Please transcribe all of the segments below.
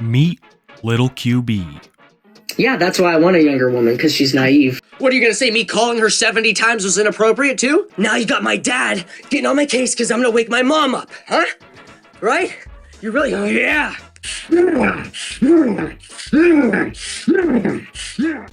Meet Little QB. Yeah, that's why I want a younger woman, because she's naive. What are you gonna say, me calling her 70 times was inappropriate too? Now you got my dad getting on my case because I'm gonna wake my mom up, huh? Right? You really, oh yeah.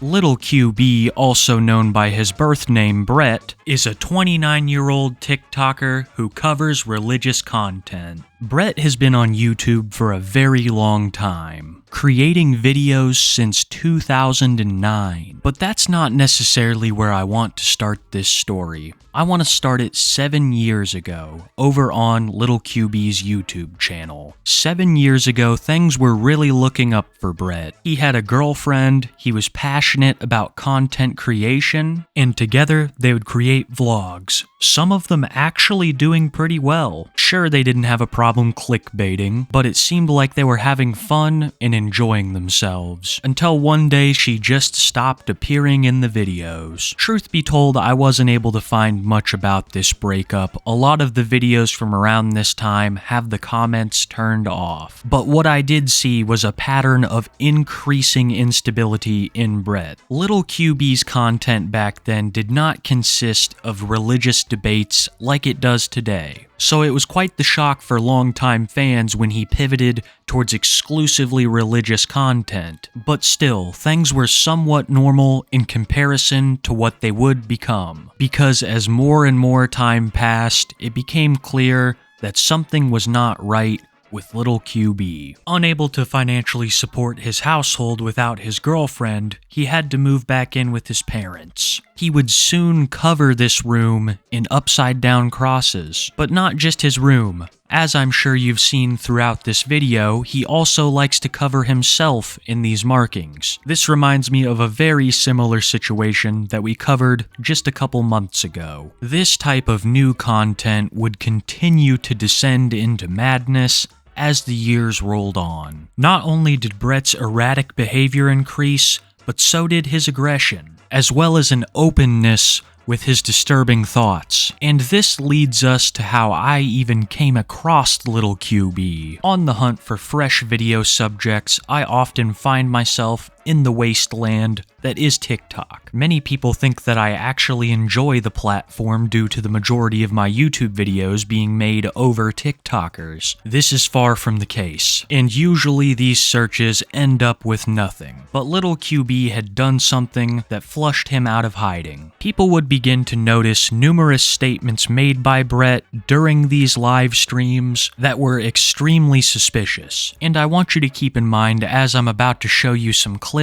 Little QB, also known by his birth name Brett, is a 29-year-old TikToker who covers religious content. Brett has been on YouTube for a very long time, creating videos since 2009. But that's not necessarily where I want to start this story. I want to start it 7 years ago, over on Little QB's YouTube channel. 7 years ago, things were really looking up for Brett. He had a girlfriend, he was passionate about content creation, and together they would create vlogs. Some of them actually doing pretty well. Sure, they didn't have a problem clickbaiting, but it seemed like they were having fun and enjoying themselves. Until one day she just stopped appearing in the videos. Truth be told, I wasn't able to find much about this breakup. A lot of the videos from around this time have the comments turned off. But what I did see was a pattern of increasing instability in Brett. Little QB's content back then did not consist of religious debates like it does today. So it was quite the shock for longtime fans when he pivoted towards exclusively religious content. But still, things were somewhat normal in comparison to what they would become. Because as more and more time passed, it became clear that something was not right with Little QB. Unable to financially support his household without his girlfriend, he had to move back in with his parents. He would soon cover this room in upside-down crosses, but not just his room. As I'm sure you've seen throughout this video, he also likes to cover himself in these markings. This reminds me of a very similar situation that we covered just a couple months ago. This type of new content would continue to descend into madness as the years rolled on. Not only did Brett's erratic behavior increase, but so did his aggression, as well as an openness with his disturbing thoughts. And this leads us to how I even came across Little QB. On the hunt for fresh video subjects, I often find myself in the wasteland that is TikTok. Many people think that I actually enjoy the platform due to the majority of my YouTube videos being made over TikTokers. This is far from the case, and usually these searches end up with nothing. But Little QB had done something that flushed him out of hiding. People would begin to notice numerous statements made by Brett during these live streams that were extremely suspicious. And I want you to keep in mind, as I'm about to show you some clips,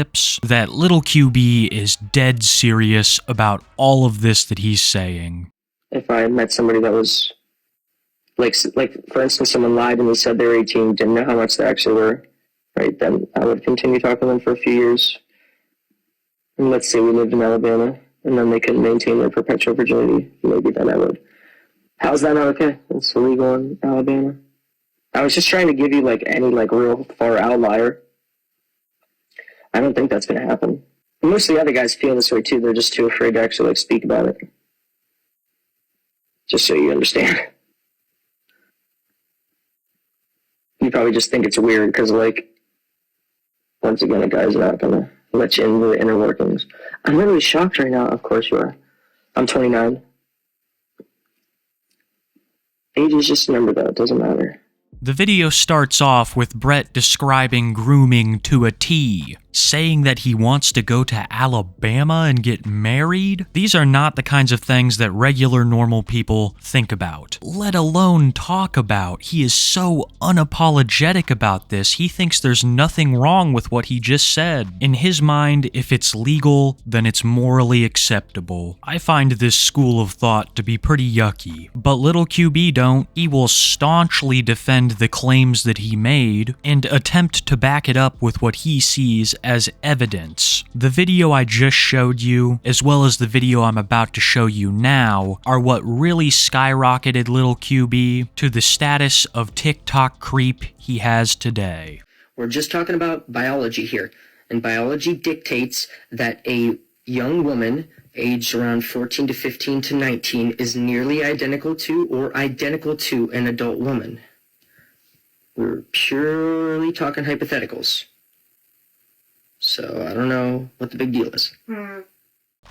that Little QB is dead serious about all of this that he's saying. If I met somebody that was, like for instance, someone lied and they said they were 18, didn't know how much they actually were, right, then I would continue talking to them for a few years. And let's say we lived in Alabama, and then they couldn't maintain their perpetual virginity, maybe then I would. How's that not okay? It's illegal in Alabama. I was just trying to give you, any, real far outlier. I don't think that's going to happen. And most of the other guys feel this way too. They're just too afraid to actually speak about it. Just so you understand. You probably just think it's weird because, once again, a guy's not going to let you into the inner workings. I'm really shocked right now. Of course you are. I'm 29. Age is just a number, though. It doesn't matter. The video starts off with Brett describing grooming to a T, saying that he wants to go to Alabama and get married. These are not the kinds of things that regular normal people think about, let alone talk about. He is so unapologetic about this. He thinks there's nothing wrong with what he just said. In his mind, if it's legal, then it's morally acceptable. I find this school of thought to be pretty yucky, but Little QB don't. He will staunchly defend the claims that he made and attempt to back it up with what he sees as evidence. The video I just showed you, as well as the video I'm about to show you now, are what really skyrocketed Little QB to the status of TikTok creep he has today. We're just talking about biology here, and biology dictates that a young woman aged around 14 to 15 to 19 is nearly identical to or identical to an adult woman. We're purely talking hypotheticals. So I don't know what the big deal is.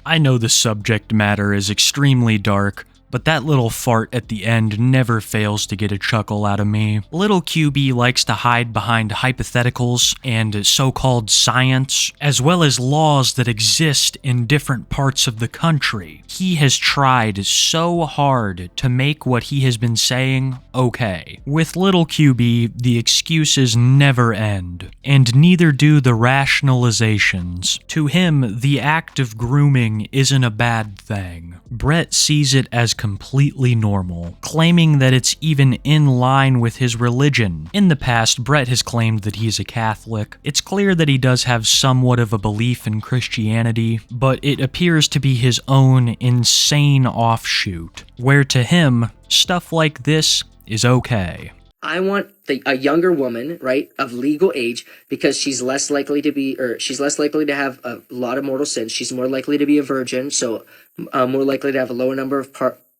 I know the subject matter is extremely dark, but that little fart at the end never fails to get a chuckle out of me. Little QB likes to hide behind hypotheticals and so-called science, as well as laws that exist in different parts of the country. He has tried so hard to make what he has been saying okay. With little QB, the excuses never end, and neither do the rationalizations. To him, the act of grooming isn't a bad thing. Brett sees it as completely normal, claiming that it's even in line with his religion. In the past, Brett has claimed that he's a Catholic. It's clear that he does have somewhat of a belief in Christianity, but it appears to be his own insane offshoot, where to him, stuff like this is okay. I want a younger woman, right, of legal age, because she's less likely to have a lot of mortal sins. She's more likely to be a virgin, so more likely to have a lower number of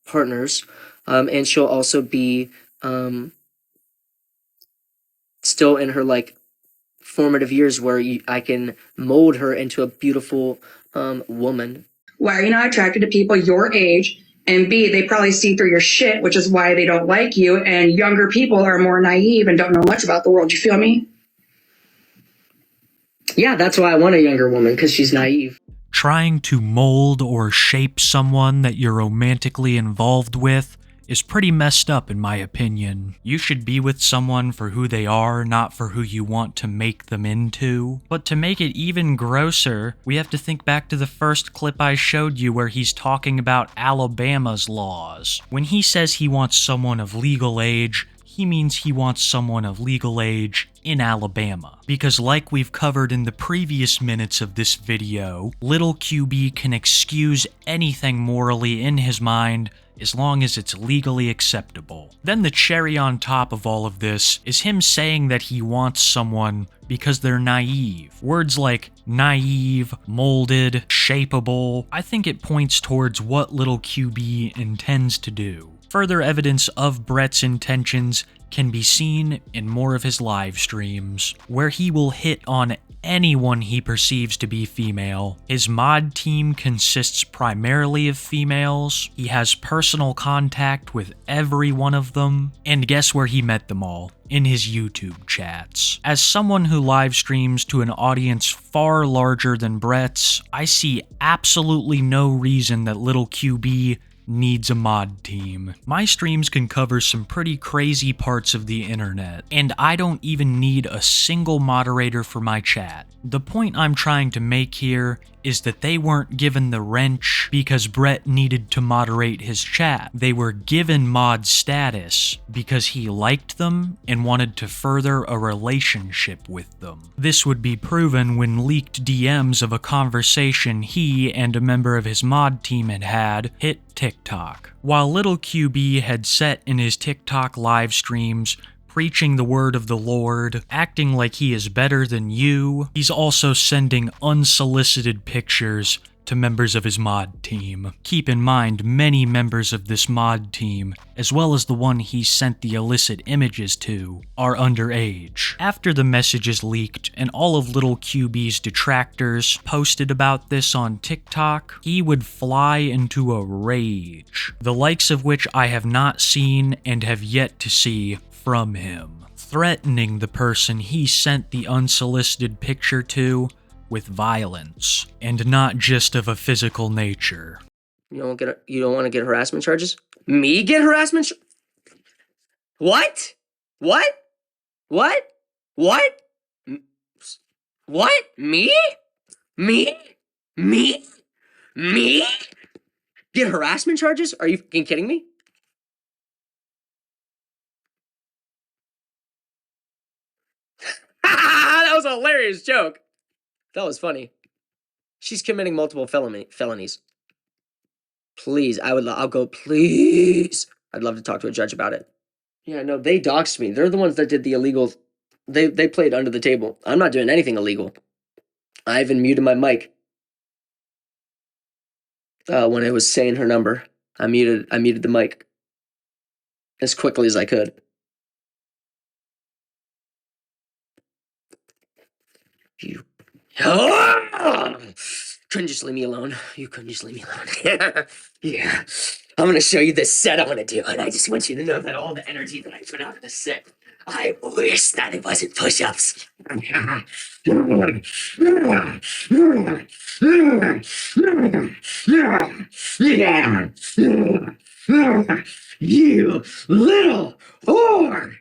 partners, and she'll also be still in her like formative years where I can mold her into a beautiful woman. Why are you not attracted to people your age? And B, they probably see through your shit, which is why they don't like you. And younger people are more naive and don't know much about the world. You feel me? Yeah, that's why I want a younger woman, because she's naive. Trying to mold or shape someone that you're romantically involved with is pretty messed up in my opinion. You should be with someone for who they are, not for who you want to make them into. But to make it even grosser, we have to think back to the first clip I showed you where he's talking about Alabama's laws. When he says he wants someone of legal age, he means he wants someone of legal age in Alabama. Because like we've covered in the previous minutes of this video, little QB can excuse anything morally in his mind as long as it's legally acceptable. Then the cherry on top of all of this is him saying that he wants someone because they're naive. Words like naive, molded, shapeable, I think it points towards what little QB intends to do. Further evidence of Brett's intentions can be seen in more of his live streams, where he will hit on anyone he perceives to be female. His mod team consists primarily of females. He has personal contact with every one of them, and guess where he met them all? In his YouTube chats. As someone who live streams to an audience far larger than Brett's, I see absolutely no reason that little QB needs a mod team. My streams can cover some pretty crazy parts of the internet, and I don't even need a single moderator for my chat. The point I'm trying to make here is that they weren't given the wrench because Brett needed to moderate his chat. They were given mod status because he liked them and wanted to further a relationship with them. This would be proven when leaked DMs of a conversation he and a member of his mod team had hit TikTok. While little QB had set in his TikTok live streams preaching the word of the Lord, acting like he is better than you, he's also sending unsolicited pictures to members of his mod team. Keep in mind, many members of this mod team, as well as the one he sent the illicit images to, are underage. After the messages leaked and all of little QB's detractors posted about this on TikTok, he would fly into a rage, the likes of which I have not seen and have yet to see from him, threatening the person he sent the unsolicited picture to with violence, and not just of a physical nature. You don't want to get harassment charges? Me get harassment? What? What? What? What? What? Me? Me? Me? Me? Get harassment charges? Are you fucking kidding me? That was a hilarious joke. That was funny. She's committing multiple felonies. Please, I'll go, please. I'd love to talk to a judge about it. Yeah, no, they doxed me. They're the ones that did the illegal. They played under the table. I'm not doing anything illegal. I even muted my mic when it was saying her number. I muted the mic as quickly as I could. You. Oh! Couldn't just leave me alone. You couldn't just leave me alone. Yeah. I'm gonna show you this set I'm gonna do, and I just want you to know that all the energy that I put out in the set, I wish that it wasn't push-ups. You little whore!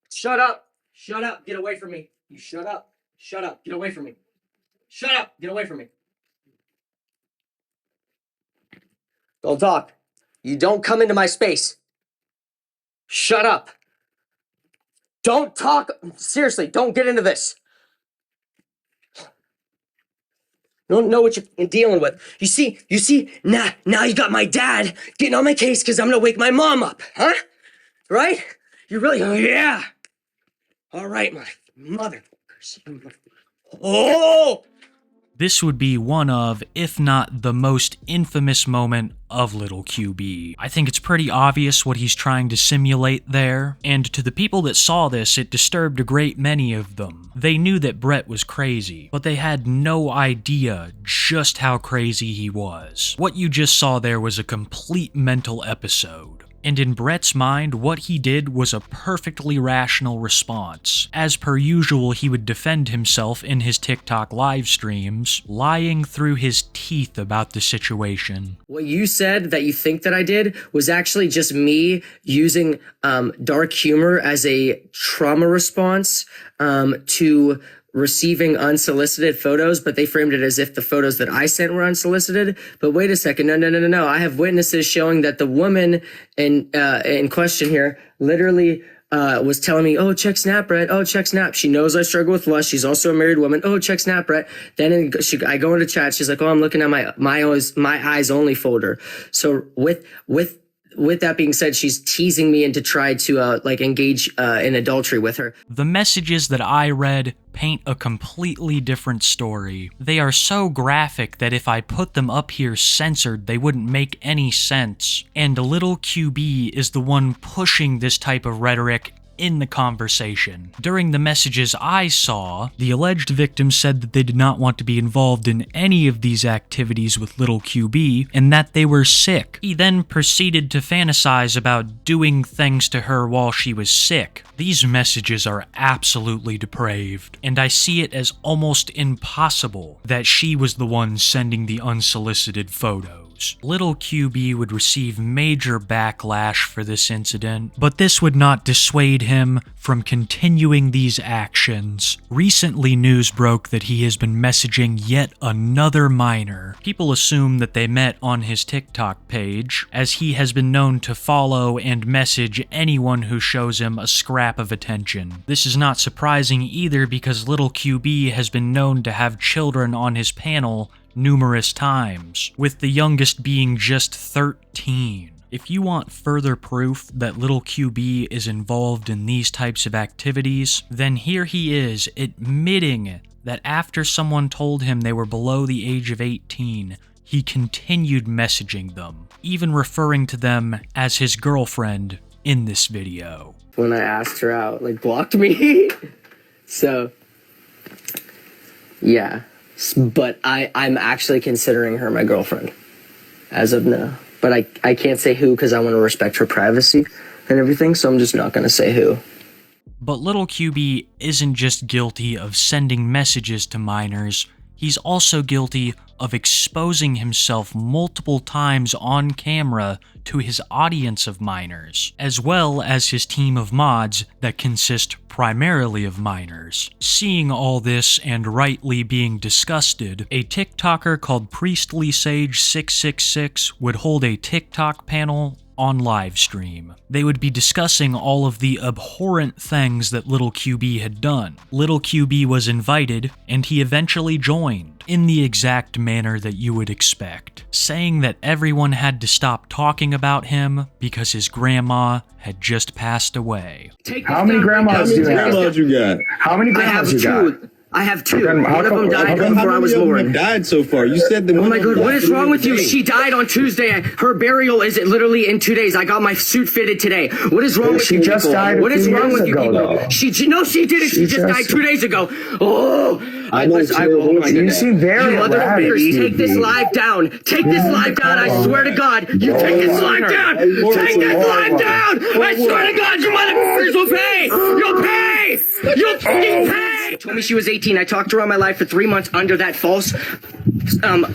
Shut up! Shut up! Get away from me! You shut up! Shut up! Get away from me! Shut up! Get away from me! Don't talk. You don't come into my space. Shut up. Don't talk. Seriously, don't get into this. You don't know what you're dealing with. You see, now you got my dad getting on my case because I'm gonna wake my mom up, huh? Right? You really, oh yeah. All right, my motherfuckers. Oh! This would be one of, if not the most infamous moment of Little QB. I think it's pretty obvious what he's trying to simulate there, and to the people that saw this, it disturbed a great many of them. They knew that Brett was crazy, but they had no idea just how crazy he was. What you just saw there was a complete mental episode. And in Brett's mind, what he did was a perfectly rational response. As per usual, he would defend himself in his TikTok live streams, lying through his teeth about the situation. What you said that you think that I did was actually just me using dark humor as a trauma response to receiving unsolicited photos, but they framed it as if the photos that I sent were unsolicited. But wait a second, no. I have witnesses showing that the woman in question here literally was telling me, oh, check Snap, Brett. Oh, check Snap. She knows I struggle with lust. She's also a married woman. Oh, check Snap, Brett. Then I go into chat. She's like, oh, I'm looking at my eyes only folder. So with that being said, she's teasing me into try to engage in adultery with her. The messages that I read paint a completely different story. They are so graphic that if I put them up here censored, they wouldn't make any sense. And Little QB is the one pushing this type of rhetoric in the conversation. During the messages I saw, the alleged victim said that they did not want to be involved in any of these activities with Little QB, and that they were sick. He then proceeded to fantasize about doing things to her while she was sick. These messages are absolutely depraved, and I see it as almost impossible that she was the one sending the unsolicited photos. Little QB would receive major backlash for this incident, but this would not dissuade him from continuing these actions. Recently, news broke that he has been messaging yet another minor. People assume that they met on his TikTok page, as he has been known to follow and message anyone who shows him a scrap of attention. This is not surprising either, because Little QB has been known to have children on his panel numerous times, with the youngest being just 13. If you want further proof that Little QB is involved in these types of activities, then here he is admitting that after someone told him they were below the age of 18, he continued messaging them, even referring to them as his girlfriend in this video. When I asked her out, blocked me. So, yeah. But I'm actually considering her my girlfriend as of now. But I can't say who because I want to respect her privacy and everything, so I'm just not going to say who. But Little QB isn't just guilty of sending messages to minors, he's also guilty of exposing himself multiple times on camera to his audience of minors, as well as his team of mods that consist primarily of minors. Seeing all this and rightly being disgusted, a TikToker called Priestly Sage 666 would hold a TikTok panel on livestream. They would be discussing all of the abhorrent things that Little QB had done. Little QB was invited, and he eventually joined, in the exact manner that you would expect, saying that everyone had to stop talking about him because his grandma had just passed away. How many grandmas do you have? How many grandmas you got? How many grandmas you got? I have two. Then how One of come- them died how come- before I was How many of them born. have died so far? You said the Oh one my that god, what died is wrong with you? today. She died on Tuesday. Her burial is literally in 2 days. I got my suit fitted today. What is wrong with She you just people? died a What is few wrong years with you ago, people? though. She didn't. She just died 2 days ago. Oh, I know, too. oh my You goodness. seem very You erratic, motherfuckers, take this QB. live down. Take this live down. I swear to God, you take this live down. Take this live down. I swear to God, you motherfuckers will pay. You'll pay. You'll fucking pay. She told me she was 18. I talked to her all my life for 3 months under that false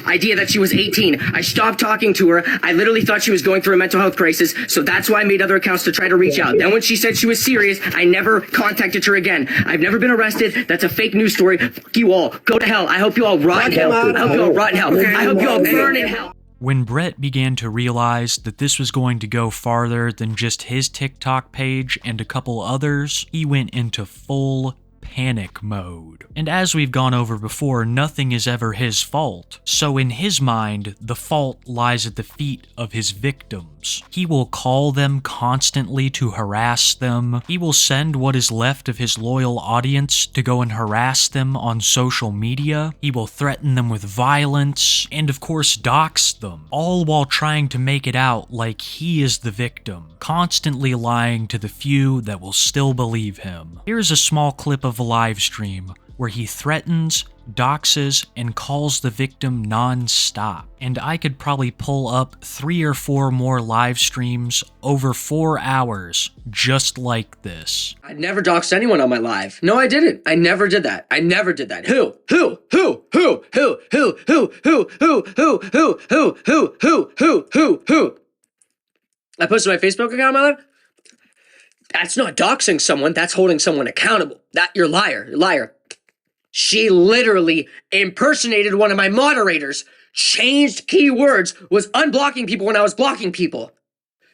idea that she was 18. I stopped talking to her. I literally thought she was going through a mental health crisis, so that's why I made other accounts to try to reach out. Then when she said she was serious, I never contacted her again. I've never been arrested. That's a fake news story. Fuck you all. Go to hell. I hope you all rot in hell. I hope you all rot in hell. I hope you all burn in hell. When Brett began to realize that this was going to go farther than just his TikTok page and a couple others, he went into full panic mode. And as we've gone over before, nothing is ever his fault. So in his mind, the fault lies at the feet of his victims. He will call them constantly to harass them. He will send what is left of his loyal audience to go and harass them on social media. He will threaten them with violence, and of course dox them, all while trying to make it out like he is the victim, constantly lying to the few that will still believe him. Here's a small clip of a live stream where he threatens, doxes, and calls the victim non-stop. And I could probably pull up 3 or 4 more live streams over 4 hours just like this. I never doxed anyone on my live. No, I didn't. I never did that. I never did that. Who? I posted my Facebook account on my live. That's not doxing someone. That's holding someone accountable. You're a liar. You're a liar. She literally impersonated one of my moderators, changed keywords, was unblocking people when I was blocking people.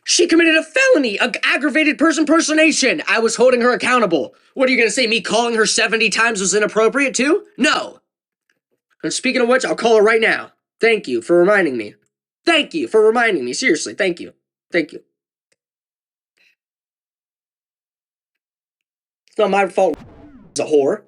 She committed a felony, aggravated person impersonation. I was holding her accountable. What are you going to say? Me calling her 70 times was inappropriate too? No. And speaking of which, I'll call her right now. Thank you for reminding me. Thank you for reminding me. Seriously, thank you. Thank you. It's not my fault. It's a whore.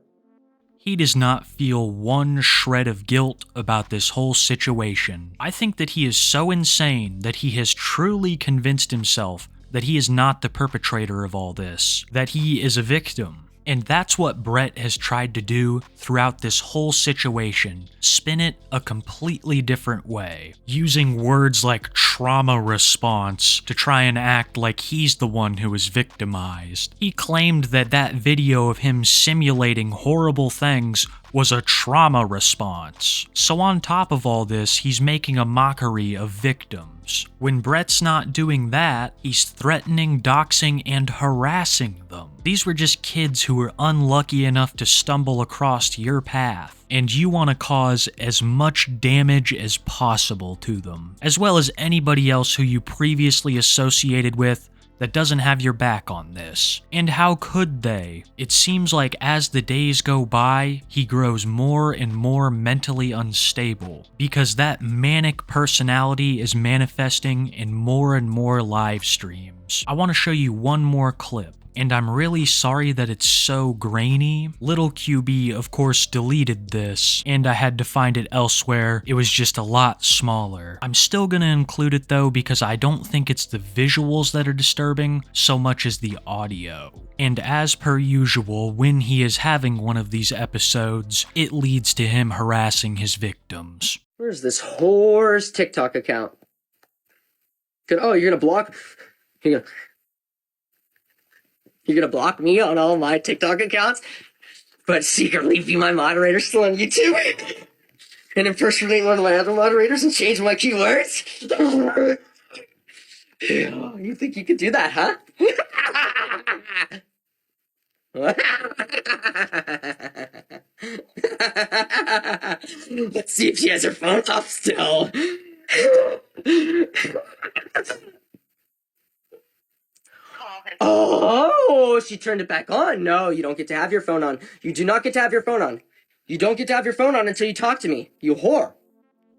He does not feel one shred of guilt about this whole situation. I think that he is so insane that he has truly convinced himself that he is not the perpetrator of all this, that he is a victim. And that's what Brett has tried to do throughout this whole situation, spin it a completely different way, using words like trauma response to try and act like he's the one who was victimized. He claimed that that video of him simulating horrible things was a trauma response. So on top of all this, he's making a mockery of victims. When Brett's not doing that, he's threatening, doxing, and harassing them. These were just kids who were unlucky enough to stumble across your path, and you want to cause as much damage as possible to them, as well as anybody else who you previously associated with that doesn't have your back on this. And how could they? It seems like as the days go by, he grows more and more mentally unstable, because that manic personality is manifesting in more and more live streams. I want to show you one more clip. And I'm really sorry that it's so grainy. Little QB, of course, deleted this, and I had to find it elsewhere. It was just a lot smaller. I'm still gonna include it though, because I don't think it's the visuals that are disturbing so much as the audio. And as per usual, when he is having one of these episodes, it leads to him harassing his victims. Where's this whore's TikTok account? Oh, you're gonna block? You're gonna block me on all my TikTok accounts, but secretly be my moderator still on YouTube and impersonate one of my other moderators and change my keywords? You think you could do that, huh? Let's see if she has her phone off still. Oh, she turned it back on. No, you don't get to have your phone on. You do not get to have your phone on. You don't get to have your phone on until you talk to me, you whore.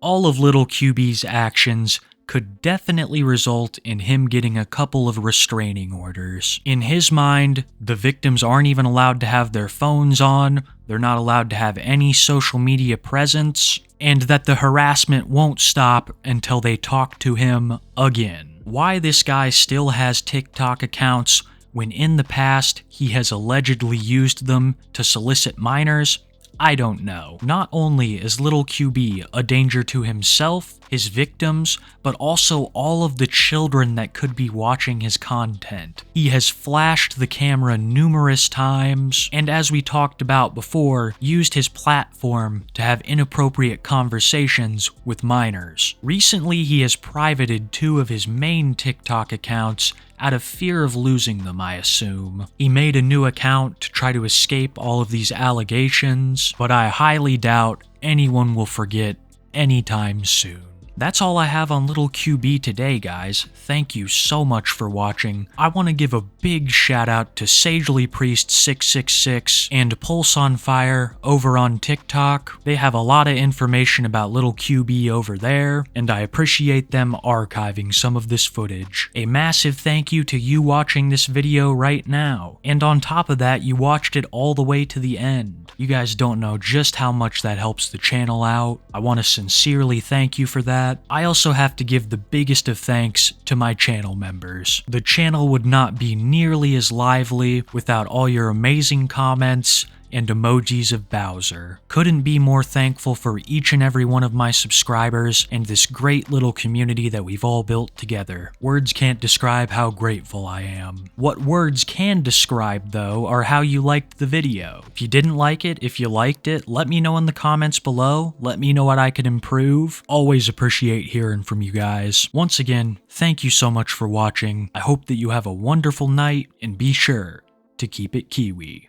All of Little QB's actions could definitely result in him getting a couple of restraining orders. In his mind, the victims aren't even allowed to have their phones on, they're not allowed to have any social media presence, and that the harassment won't stop until they talk to him again. Why this guy still has TikTok accounts when in the past he has allegedly used them to solicit minors, I don't know. Not only is little QB a danger to himself, his victims, but also all of the children that could be watching his content. He has flashed the camera numerous times, and as we talked about before, used his platform to have inappropriate conversations with minors. Recently, he has privated 2 of his main TikTok accounts out of fear of losing them, I assume. He made a new account to try to escape all of these allegations, but I highly doubt anyone will forget anytime soon. That's all I have on little QB today, guys. Thank you so much for watching. I want to give a big shout out to Sagely Priest 666 and Pulse on Fire over on TikTok. They have a lot of information about little QB over there, and I appreciate them archiving some of this footage. A massive thank you to you watching this video right now. And on top of that, you watched it all the way to the end. You guys don't know just how much that helps the channel out. I want to sincerely thank you for that. I also have to give the biggest of thanks to my channel members. The channel would not be nearly as lively without all your amazing comments and emojis of Bowser. Couldn't be more thankful for each and every one of my subscribers and this great little community that we've all built together. Words can't describe how grateful I am. What words can describe, though, are how you liked the video. If you didn't like it, if you liked it, let me know in the comments below. Let me know what I could improve. Always appreciate hearing from you guys. Once again, thank you so much for watching. I hope that you have a wonderful night, and be sure to keep it Kiwi.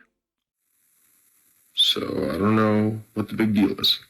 So I don't know what the big deal is.